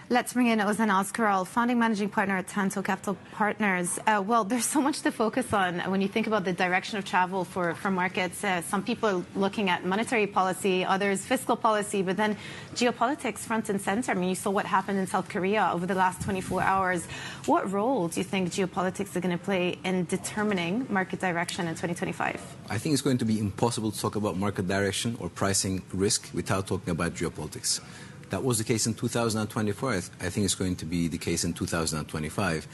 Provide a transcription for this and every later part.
Let's bring in Ozan Azkaral, founding managing partner at Tanto Capital Partners. Well, there's so much to focus on when you think about the direction of travel for markets. Some people are looking at monetary policy, others fiscal policy, but then geopolitics front and center. I mean, you saw what happened in South Korea over the last 24 hours. What role do you think geopolitics are going to play in determining market direction in 2025? I think it's going to be impossible to talk about market direction or pricing risk without talking about geopolitics. That was the case in 2024. I think it's going to be the case in 2025.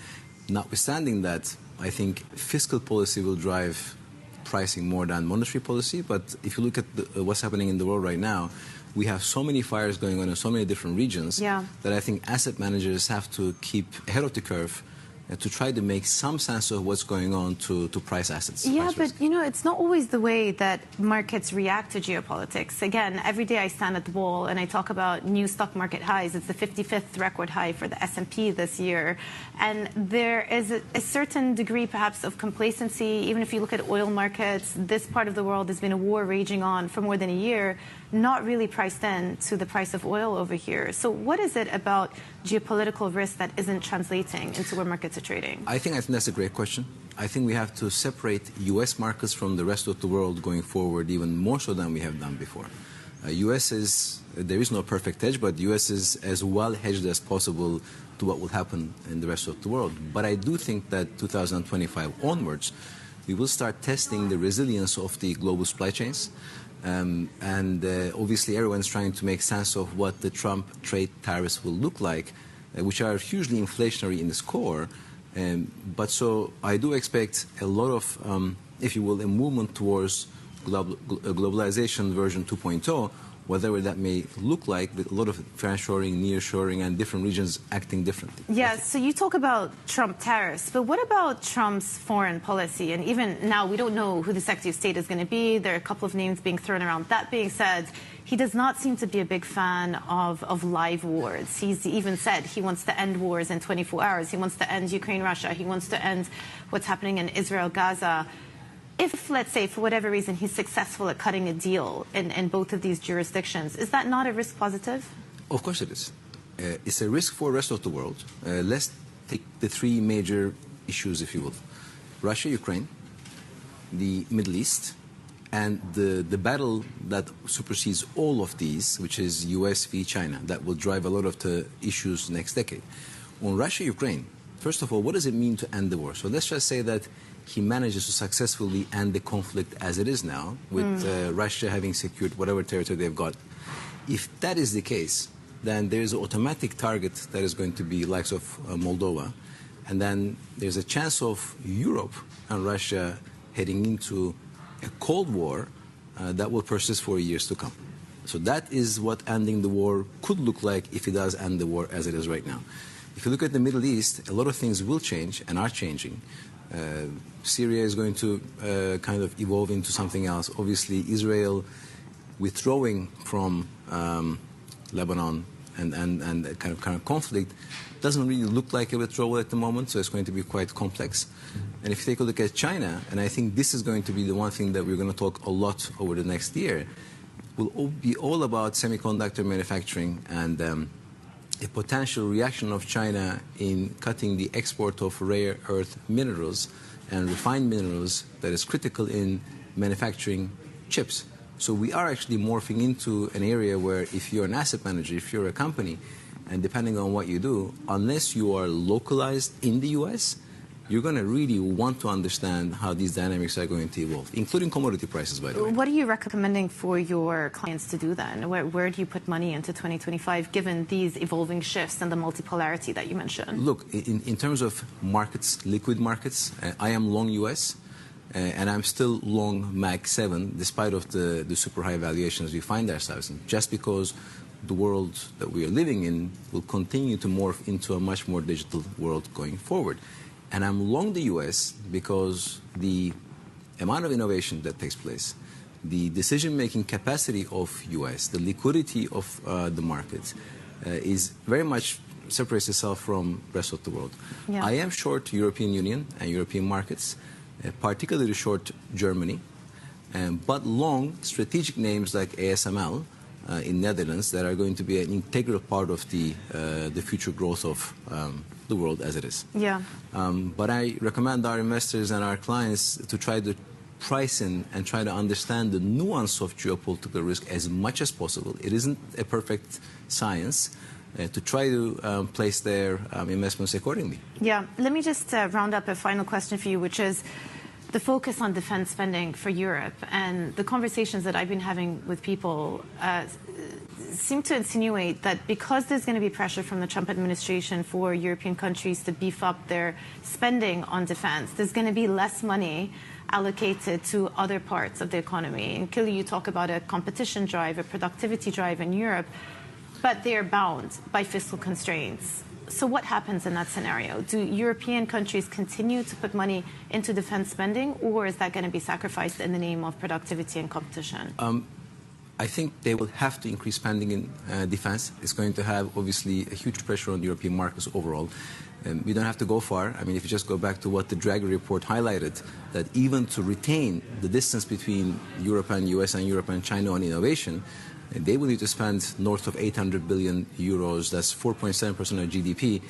Notwithstanding that, I think fiscal policy will drive pricing more than monetary policy. But if you look at what's happening in the world right now, we have so many fires going on in so many different regions that I think asset managers have to keep ahead of the curve to try to make some sense of what's going on to price assets. Yeah, but you know, it's not always the way that markets react to geopolitics. Again, every day I stand at the wall and I talk about new stock market highs. It's the 55th record high for the S&P this year. And there is a certain degree, perhaps, of complacency. Even if you look at oil markets, this part of the world has been a war raging on for more than a year, not really priced in to the price of oil over here. So what is it about geopolitical risk that isn't translating into where markets are trading? I think that's a great question. I think we have to separate U.S. markets from the rest of the world going forward, even more so than we have done before. There is no perfect hedge, but the U.S. is as well hedged as possible to what will happen in the rest of the world. But I do think that 2025 onwards, we will start testing the resilience of the global supply chains. Obviously, everyone's trying to make sense of what the Trump trade tariffs will look like, which are hugely inflationary in its core. But so I do expect a lot of, if you will, a movement towards globalization version 2.0, whatever that may look like, with a lot of friendshoring, nearshoring, and different regions acting differently. Yes, so you talk about Trump tariffs, but what about Trump's foreign policy? And even now, we don't know who the Secretary of State is going to be. There are a couple of names being thrown around. That being said, he does not seem to be a big fan of live wars. He's even said he wants to end wars in 24 hours. He wants to end Ukraine-Russia. He wants to end what's happening in Israel-Gaza. If, let's say, for whatever reason, he's successful at cutting a deal in both of these jurisdictions, is that not a risk positive? Of course it is. It's a risk for the rest of the world. Let's take the three major issues, if you will. Russia, Ukraine, the Middle East, and the battle that supersedes all of these, which is US v. China, that will drive a lot of the issues next decade. On Russia, Ukraine, first of all, what does it mean to end the war? So let's just say that he manages to successfully end the conflict as it is now, with Russia having secured whatever territory they've got. If that is the case, then there's an automatic target that is going to be likes of Moldova. And then there's a chance of Europe and Russia heading into a Cold War that will persist for years to come. So that is what ending the war could look like if it does end the war as it is right now. If you look at the Middle East, a lot of things will change and are changing. Syria is going to kind of evolve into something else. Obviously, Israel withdrawing from Lebanon and the kind of conflict doesn't really look like a withdrawal at the moment, so it's going to be quite complex. And if you take a look at China, and I think this is going to be the one thing that we're going to talk a lot over the next year, will be all about semiconductor manufacturing and a potential reaction of China in cutting the export of rare earth minerals and refined minerals that is critical in manufacturing chips. So we are actually morphing into an area where if you're an asset manager, if you're a company, and depending on what you do, unless you are localized in the US, you're going to really want to understand how these dynamics are going to evolve, including commodity prices, by the way. What are you recommending for your clients to do then? Where do you put money into 2025, given these evolving shifts and the multipolarity that you mentioned? Look, in terms of markets, liquid markets, I am long US, and I'm still long MAG 7, despite of the super high valuations we find ourselves in, just because the world that we are living in will continue to morph into a much more digital world going forward. And I'm long the US because the amount of innovation that takes place, the decision-making capacity of US, the liquidity of the market is very much separates itself from the rest of the world. Yeah. I am short European Union and European markets, particularly short Germany, but long strategic names like ASML in Netherlands that are going to be an integral part of the future growth of the world as it is. Yeah. But I recommend our investors and our clients to try to price in and try to understand the nuance of geopolitical risk as much as possible. It isn't a perfect science. To try to place their investments accordingly. Yeah. Let me just round up a final question for you, which is the focus on defense spending for Europe. And the conversations that I've been having with people seem to insinuate that because there's going to be pressure from the Trump administration for European countries to beef up their spending on defense, there's going to be less money allocated to other parts of the economy. And clearly you talk about a competition drive, a productivity drive in Europe, but they are bound by fiscal constraints. So what happens in that scenario? Do European countries continue to put money into defense spending, or is that going to be sacrificed in the name of productivity and competition? I think they will have to increase spending in defense. It's going to have, obviously, a huge pressure on European markets overall. We don't have to go far. I mean, if you just go back to what the Draghi report highlighted, that even to retain the distance between Europe and US and Europe and China on innovation, they will need to spend north of 800 billion euros. That's 4.7% of GDP,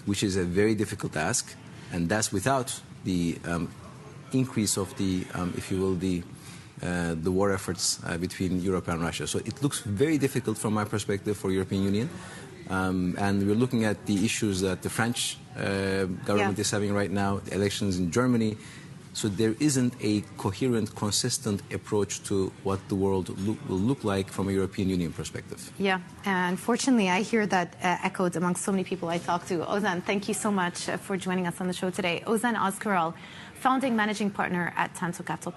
which is a very difficult task. And that's without the increase of the, if you will, the war efforts between Europe and Russia. So it looks very difficult from my perspective for European Union. And we're looking at the issues that the French government is having right now, the elections in Germany. So there isn't a coherent, consistent approach to what the world will look like from a European Union perspective. Yeah, and fortunately, I hear that echoed among so many people I talk to. Ozan, thank you so much for joining us on the show today. Ozan Özkıral, founding managing partner at Tanto Capital.